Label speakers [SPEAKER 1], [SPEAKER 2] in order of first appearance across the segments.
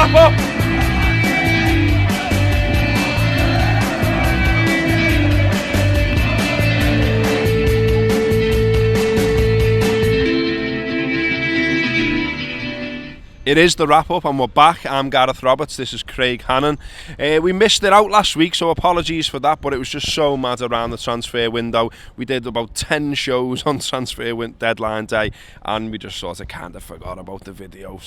[SPEAKER 1] wrap-up. It is the wrap-up and we're back. I'm Gareth Roberts, this is Craig Hannan. We missed it out last week, so apologies for that, but it was just so mad around the transfer window. We did about 10 shows on transfer deadline day and we just sort of kind of forgot about the video.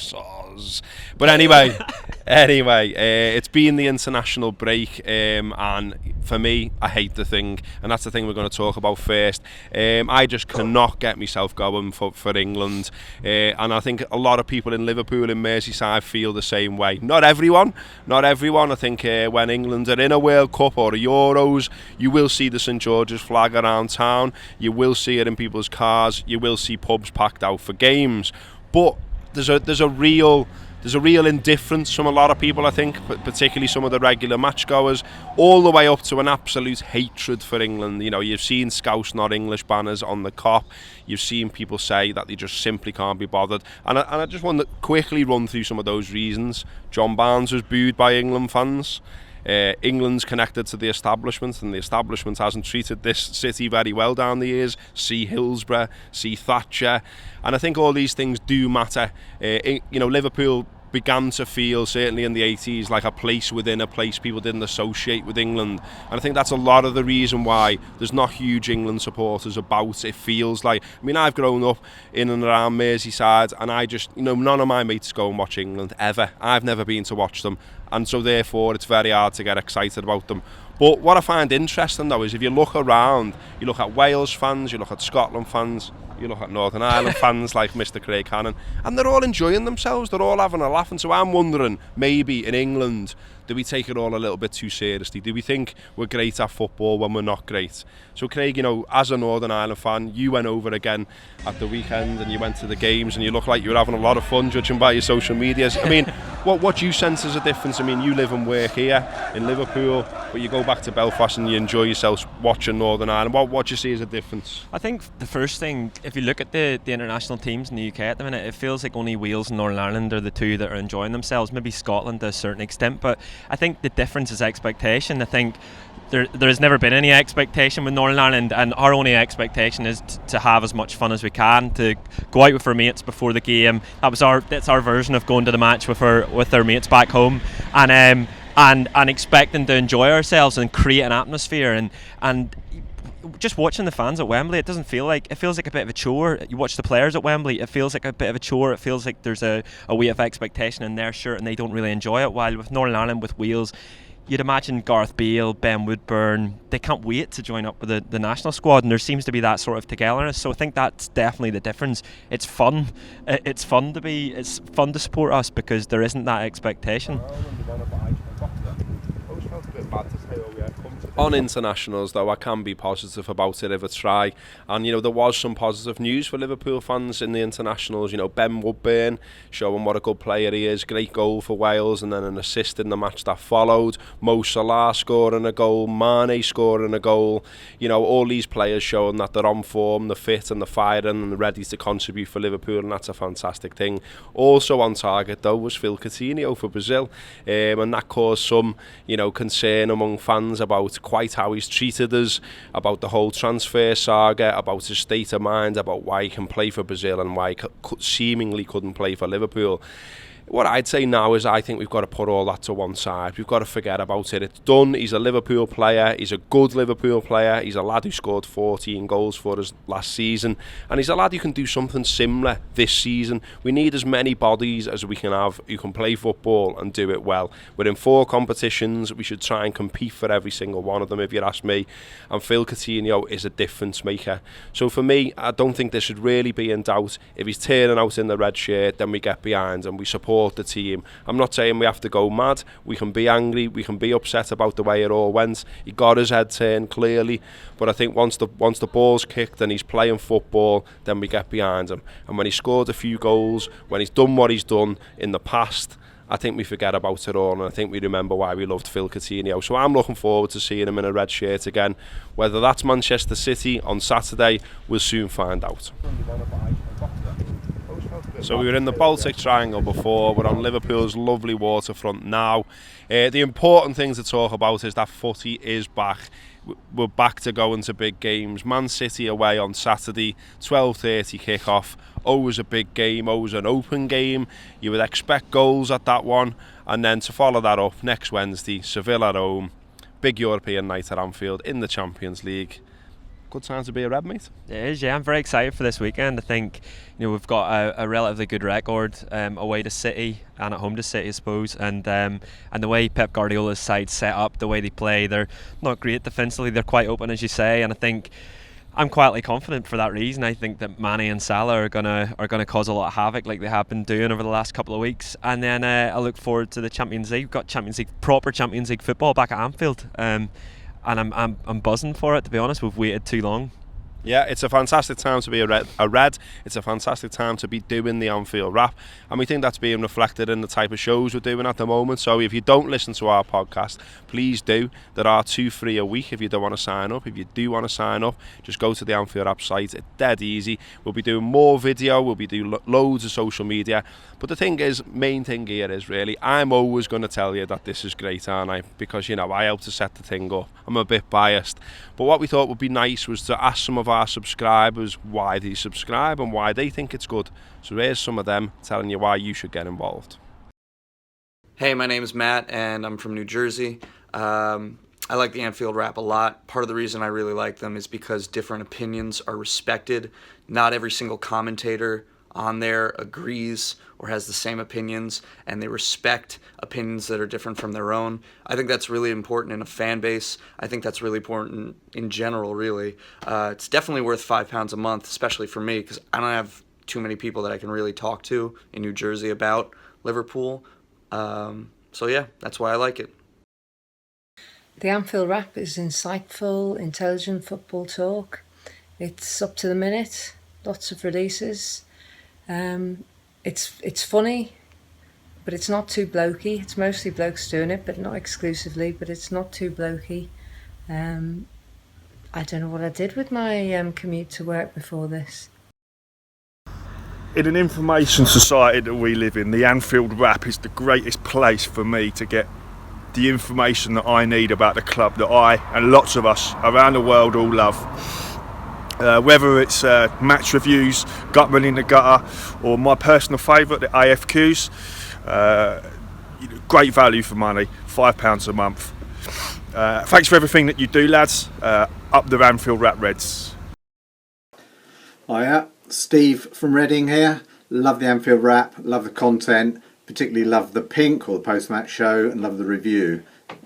[SPEAKER 1] But anyway, it's been the international break and for me, I hate the thing, and that's the thing we're going to talk about first. I just cannot get myself going for England, and I think a lot of people in Liverpool in Merseyside feel the same way. Not everyone. I think when England are in a World Cup or a Euros, you will see the St George's flag around town, you will see it in people's cars, you will see pubs packed out for games, but there's a real indifference from a lot of people, I think, particularly some of the regular match goers, all the way up to an absolute hatred for England. You know, you've seen Scouse not English banners on the Kop. You've seen people say that they just simply can't be bothered. And I just want to quickly run through some of those reasons. John Barnes was booed by England fans. England's connected to the establishment, and the establishment hasn't treated this city very well down the years. See Hillsborough, see Thatcher, and I think all these things do matter. Liverpool began to feel, certainly in the 80s, like a place within a place. People didn't associate with England, and I think that's a lot of the reason why there's not huge England supporters about. It feels like, I mean, I've grown up in and around Merseyside, and I just, none of my mates go and watch England ever. I've never been to watch them, and so therefore it's very hard to get excited about them. But what I find interesting though is if you look around, you look at Wales fans, you look at Scotland fans, you look at Northern Ireland fans like Mr. Craig Hannan, and they're all enjoying themselves, they're all having a laugh. And so I'm wondering, maybe in England, do we take it all a little bit too seriously? Do we think we're great at football when we're not great? So Craig, as a Northern Ireland fan, you went over again at the weekend and you went to the games and you look like you were having a lot of fun, judging by your social medias. I mean, what do you sense as a difference? I mean, you live and work here in Liverpool, but you go back to Belfast and you enjoy yourselves watching Northern Ireland. What do you see as a difference?
[SPEAKER 2] I think the first thing, if you look at the international teams in the UK at the minute, it feels like only Wales and Northern Ireland are the two that are enjoying themselves, maybe Scotland to a certain extent, but I think the difference is expectation. I think there has never been any expectation with Northern Ireland, and our only expectation is to have as much fun as we can, to go out with our mates before the game. That's our version of going to the match with our mates back home, and expecting to enjoy ourselves and create an atmosphere, and just watching the fans at Wembley, it feels like a bit of a chore. You watch the players at Wembley, it feels like a bit of a chore. It feels like there's a weight of expectation in their shirt and they don't really enjoy it. While with Northern Ireland, with Wales, you'd imagine Gareth Bale, Ben Woodburn, they can't wait to join up with the national squad, and there seems to be that sort of togetherness. So I think that's definitely the difference. It's fun. It's fun to support us because there isn't that expectation.
[SPEAKER 1] On internationals though, I can be positive about it if I try, and there was some positive news for Liverpool fans in the internationals. Ben Woodburn showing what a good player he is, great goal for Wales, and then an assist in the match that followed. Mo Salah scoring a goal, Mane scoring a goal. All these players showing that they're on form, they're fit and they're firing and they're ready to contribute for Liverpool, and that's a fantastic thing. Also on target though was Phil Coutinho for Brazil, and that caused some concern among fans about quite how he's treated us, about the whole transfer saga, about his state of mind, about why he can play for Brazil and why he seemingly couldn't play for Liverpool. What I'd say now is I think we've got to put all that to one side. We've got to forget about it. It's done. He's a Liverpool player. He's a good Liverpool player. He's a lad who scored 14 goals for us last season. And he's a lad who can do something similar this season. We need as many bodies as we can have who can play football and do it well. We're in 4 competitions. We should try and compete for every single one of them, if you ask me. And Phil Coutinho is a difference maker. So for me, I don't think there should really be in doubt. If he's turning out in the red shirt, then we get behind and we support the team. I'm not saying we have to go mad. We can be angry, we can be upset about the way it all went. He got his head turned clearly, but I think once the ball's kicked and he's playing football, then we get behind him. And when he scored a few goals, when he's done what he's done in the past, I think we forget about it all, and I think we remember why we loved Phil Coutinho. So I'm looking forward to seeing him in a red shirt again. Whether that's Manchester City on Saturday, we'll soon find out. So we were in the Baltic Triangle before, we're on Liverpool's lovely waterfront now. The important thing to talk about is that footy is back. We're back to going to big games. Man City away on Saturday, 12:30 kick-off. Always a big game, always an open game. You would expect goals at that one. And then to follow that up, next Wednesday, Seville at home. Big European night at Anfield in the Champions League. Good time to be a Red, mate.
[SPEAKER 2] It is, yeah. I'm very excited for this weekend. I think we've got a relatively good record away to City and at home to City, I suppose. And the way Pep Guardiola's side set up, the way they play, they're not great defensively. They're quite open, as you say. And I think I'm quietly confident for that reason. I think that Mane and Salah are gonna cause a lot of havoc, like they have been doing over the last couple of weeks. And then I look forward to the Champions League. We've got proper Champions League football back at Anfield. And I'm buzzing for it, to be honest. We've waited too long.
[SPEAKER 1] Yeah, it's a fantastic time to be a red. It's a fantastic time to be doing the Anfield Wrap, and we think that's being reflected in the type of shows we're doing at the moment. So if you don't listen to our podcast, please do. There are 2 free a week if you don't want to sign up. If you do want to sign up, just go to the Anfield Wrap site. It's dead easy. We'll be doing more video, we'll be doing loads of social media. But the thing is, main thing here is really, I'm always going to tell you that this is great, aren't I? Because, I helped to set the thing up. I'm a bit biased. But what we thought would be nice was to ask some of our subscribers why they subscribe and why they think it's good. So here's some of them telling you why you should get involved.
[SPEAKER 3] Hey, my name is Matt and I'm from New Jersey. I like the Anfield Wrap a lot. Part of the reason I really like them is because different opinions are respected. Not every single commentator on there agrees or has the same opinions, and they respect opinions that are different from their own. I think that's really important in a fan base. I think that's really important in general, really. It's definitely worth £5 a month, especially for me, because I don't have too many people that I can really talk to in New Jersey about Liverpool. So yeah, that's why I like it.
[SPEAKER 4] The Anfield Wrap is insightful, intelligent football talk. It's up to the minute, lots of releases. It's funny, but it's not too blokey. It's mostly blokes doing it, but not exclusively, but it's not too blokey. I don't know what I did with my commute to work before this.
[SPEAKER 5] In an information society that we live in, the Anfield Wrap is the greatest place for me to get the information that I need about the club that I and lots of us around the world all love. Whether it's match reviews, Gutman in the Gutter, or my personal favourite, the AFQs, great value for money, £5 a month. Thanks for everything that you do, lads. Up the Anfield Wrap Reds.
[SPEAKER 6] Hiya, Steve from Reading here. Love the Anfield Wrap, love the content, particularly love the pink or the post-match show, and love the review.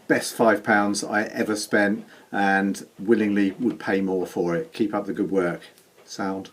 [SPEAKER 6] Best £5 I ever spent, and willingly would pay more for it. Keep up the good work. Sound.